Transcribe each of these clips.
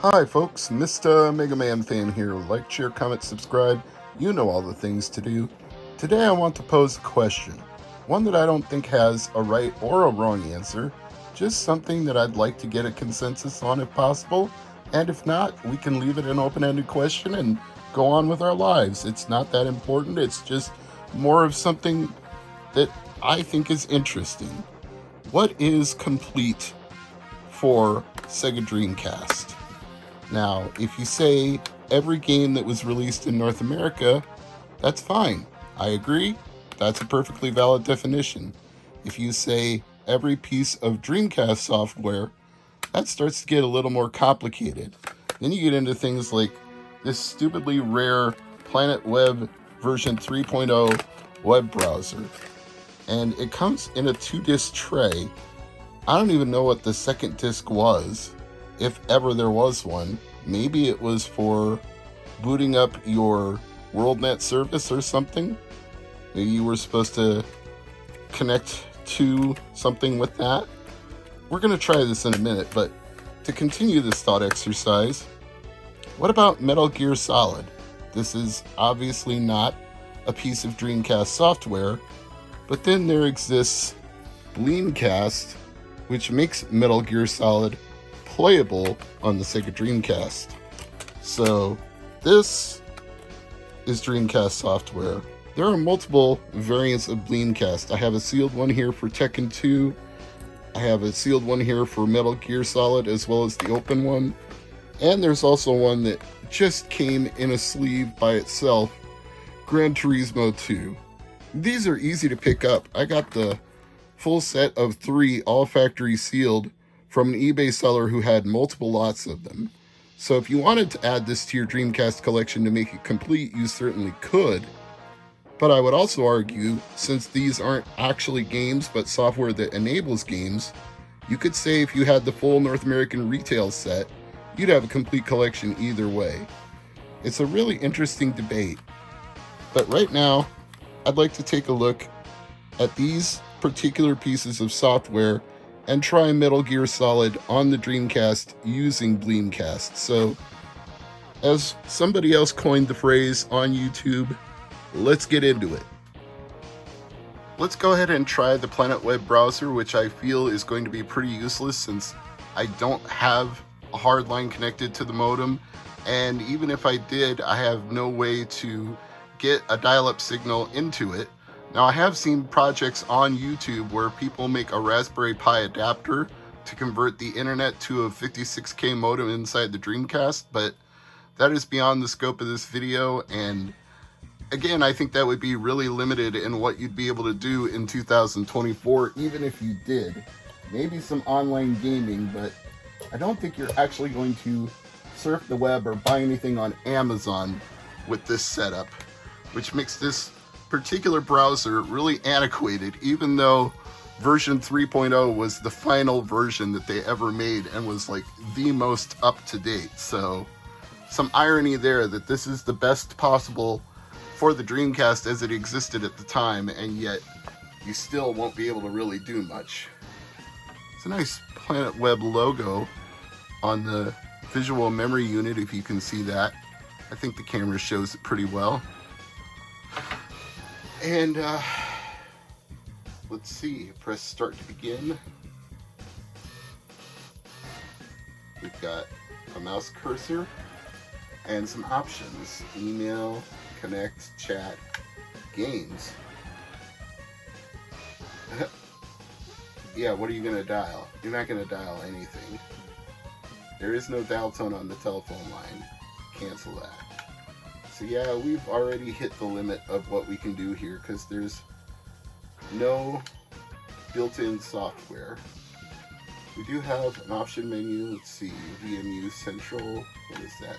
Hi folks, Mr. MegaManFan here. Like, share, comment, subscribe. You know all the things to do. Today I want to pose a question. One that I don't think has a right or a wrong answer. Just something that I'd like to get a consensus on if possible. And if not, we can leave it an open-ended question and go on with our lives. It's not that important. It's just more of something that I think is interesting. What is complete for Sega Dreamcast? Now, if you say every game that was released in North America, that's fine. I agree. That's a perfectly valid definition. If you say every piece of Dreamcast software, that starts to get a little more complicated. Then you get into things like this stupidly rare Planet Web version 3.0 web browser. And it comes in a 2-disc tray. I don't even know what the second disc was, if ever there was one. Maybe it was for booting up your WorldNet service or something. Maybe you were supposed to connect to something with that. We're going to try this in a minute, but to continue this thought exercise, what about Metal Gear Solid? This is obviously not a piece of Dreamcast software, but then there exists Bleamcast, which makes Metal Gear Solid playable on the Sega Dreamcast. So this is Dreamcast software. There are multiple variants of Bleamcast. I have a sealed one here for Tekken 2. I have a sealed one here for Metal Gear Solid, as well as the open one. And there's also one that just came in a sleeve by itself, Gran Turismo 2. These are easy to pick up. I got the full set of 3, all factory sealed, from an eBay seller who had multiple lots of them. So if you wanted to add this to your Dreamcast collection to make it complete, you certainly could. But I would also argue, since these aren't actually games but software that enables games, you could say if you had the full North American retail set, you'd have a complete collection either way. It's a really interesting debate. But right now, I'd like to take a look at these particular pieces of software and try Metal Gear Solid on the Dreamcast using Bleamcast. So, as somebody else coined the phrase on YouTube, let's get into it. Let's go ahead and try the Planet Web browser, which I feel is going to be pretty useless since I don't have a hard line connected to the modem, and even if I did, I have no way to get a dial-up signal into it. Now, I have seen projects on YouTube where people make a Raspberry Pi adapter to convert the internet to a 56K modem inside the Dreamcast, but that is beyond the scope of this video, and again, I think that would be really limited in what you'd be able to do in 2024, even if you did. Maybe some online gaming, but I don't think you're actually going to surf the web or buy anything on Amazon with this setup, which makes this particular browser really antiquated, even though version 3.0 was the final version that they ever made and was like the most up to date. So some irony there that this is the best possible for the Dreamcast as it existed at the time, and yet you still won't be able to really do much. It's a nice Planet Web logo on the visual memory unit, if you can see that. I think the camera shows it pretty well. And let's see, press start to begin. We've got a mouse cursor and some options: email, connect, chat, games. Yeah, what are you gonna dial? You're not gonna dial anything. There is no dial tone on the telephone line. Cancel that. So yeah, we've already hit the limit of what we can do here because there's no built-in software. We do have an option menu. Let's see, VMU Central. What does that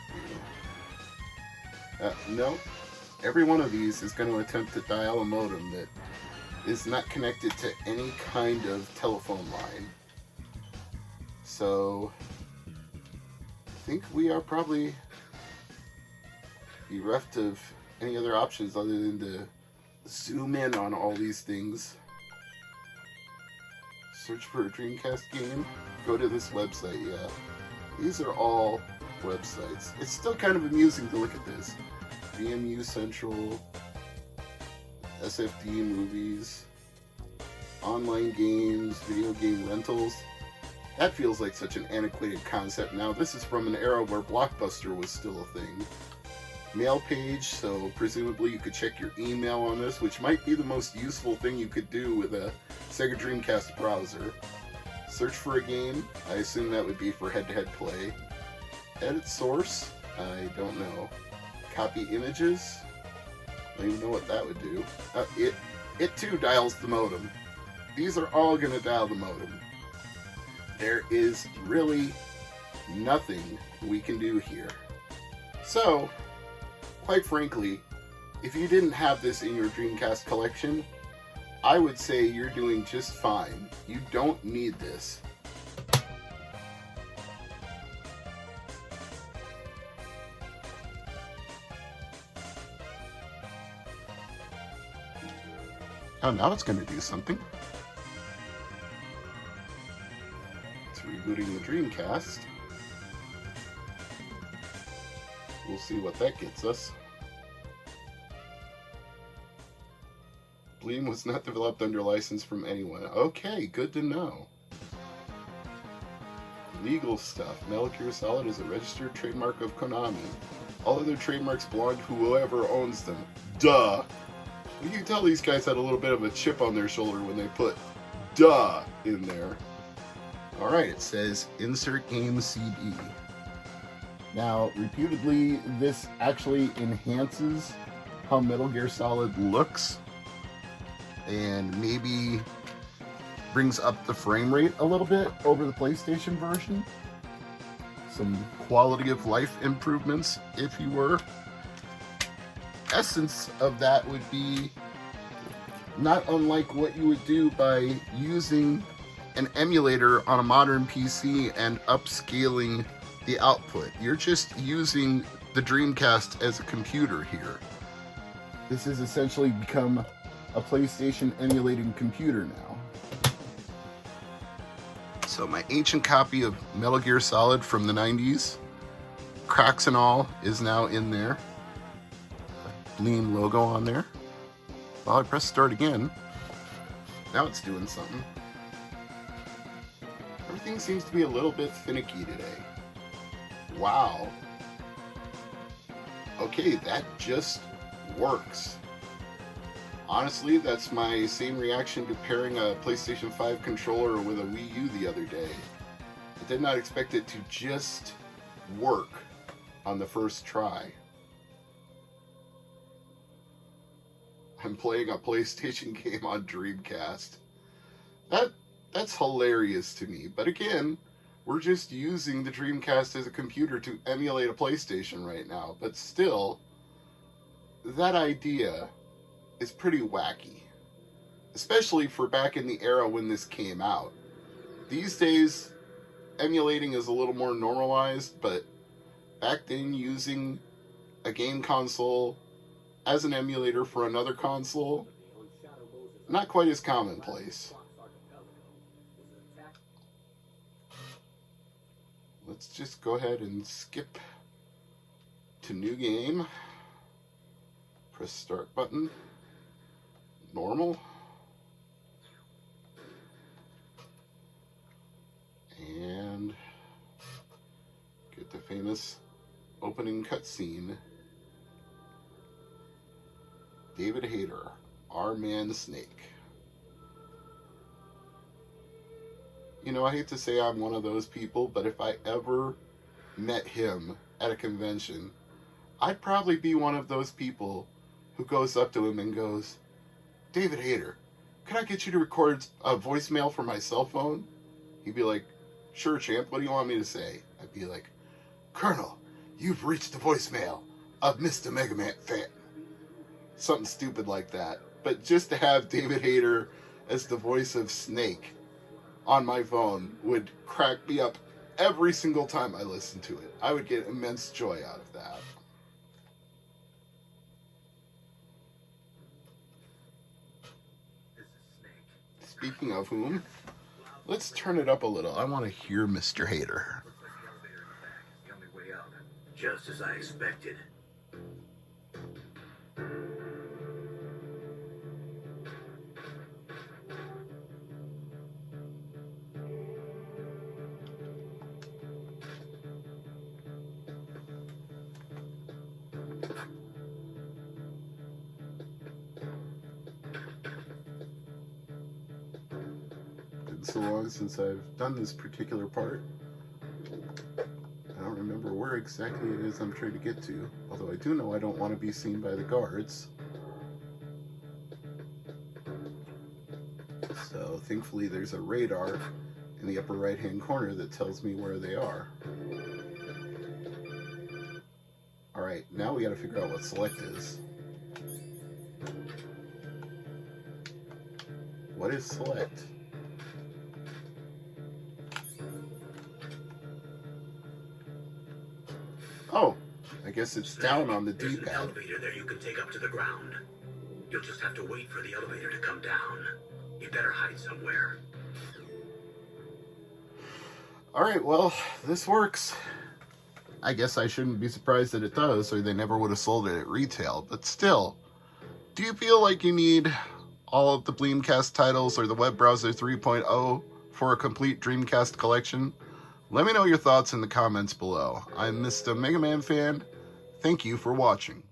do? No. Every one of these is going to attempt to dial a modem that is not connected to any kind of telephone line. So I think we are probably bereft of any other options other than to zoom in on all these things. Search for a Dreamcast game, go to this website. Yeah, these are all websites. It's still kind of amusing to look at this. VMU Central, SFD movies, online games, video game rentals. That feels like such an antiquated concept now. This is from an era where Blockbuster was still a thing. Mail page, so presumably you could check your email on this, which might be the most useful thing you could do with a Sega Dreamcast browser. Search for a game, I assume that would be for head-to-head play. Edit source, I don't know. Copy images, I don't even know what that would do. It too dials the modem. These are all going to dial the modem. There is really nothing we can do here. So, quite frankly, if you didn't have this in your Dreamcast collection, I would say you're doing just fine. You don't need this. Oh, now it's going to do something. It's rebooting the Dreamcast. We'll see what that gets us. Bleam was not developed under license from anyone. Okay, good to know. Legal stuff. Metal Gear Solid is a registered trademark of Konami. All other trademarks belong to whoever owns them. Duh! You can tell these guys had a little bit of a chip on their shoulder when they put duh in there. Alright, it says insert game CD. Now, reputedly, this actually enhances how Metal Gear Solid looks and maybe brings up the frame rate a little bit over the PlayStation version. Some quality of life improvements, if you were. Essence of that would be not unlike what you would do by using an emulator on a modern PC and upscaling the output. You're just using the Dreamcast as a computer here. This has essentially become a PlayStation emulating computer now. So my ancient copy of Metal Gear Solid from the 90s, cracks and all, is now in there. Bleam logo on there. Well, I press start again. Now it's doing something. Everything seems to be a little bit finicky today. Wow. Okay, that just works. Honestly, that's my same reaction to pairing a PlayStation 5 controller with a Wii U the other day. I did not expect it to just work on the first try. I'm playing a PlayStation game on Dreamcast. That's hilarious to me. But again, we're just using the Dreamcast as a computer to emulate a PlayStation right now. But still, that idea is pretty wacky. Especially for back in the era when this came out. These days, emulating is a little more normalized, but back then using a game console as an emulator for another console, not quite as commonplace. Let's just go ahead and skip to new game. Press start button. Normal. And get the famous opening cutscene. David Hayter, our man Snake. You know, I hate to say I'm one of those people, but if I ever met him at a convention, I'd probably be one of those people who goes up to him and goes, David Hayter, can I get you to record a voicemail for my cell phone? He'd be like, sure, champ, what do you want me to say? I'd be like, Colonel, you've reached the voicemail of Mr. MegaManFan. Something stupid like that. But just to have David Hayter as the voice of Snake on my phone would crack me up every single time I listened to it. I would get immense joy out of that. Speaking of whom, let's turn it up a little. I want to hear Mr. Hayter. up, just as I expected. Been so long since I've done this particular part. I don't remember where exactly it is I'm trying to get to, although I do know I don't want to be seen by the guards. So thankfully there's a radar in the upper right hand corner that tells me where they are. Alright, now we gotta figure out what select is. What is select? Oh, I guess it's down on the There's an D-pad. elevator there you can take up to the ground. You'll just have to wait for the elevator to come down. You better hide somewhere. Alright, well, this works. I guess I shouldn't be surprised that it does, or they never would have sold it at retail. But still, do you feel like you need all of the Bleamcast titles or the web browser 3.0 for a complete Dreamcast collection? Let me know your thoughts in the comments below. I'm Mr. MegaManFan. Thank you for watching.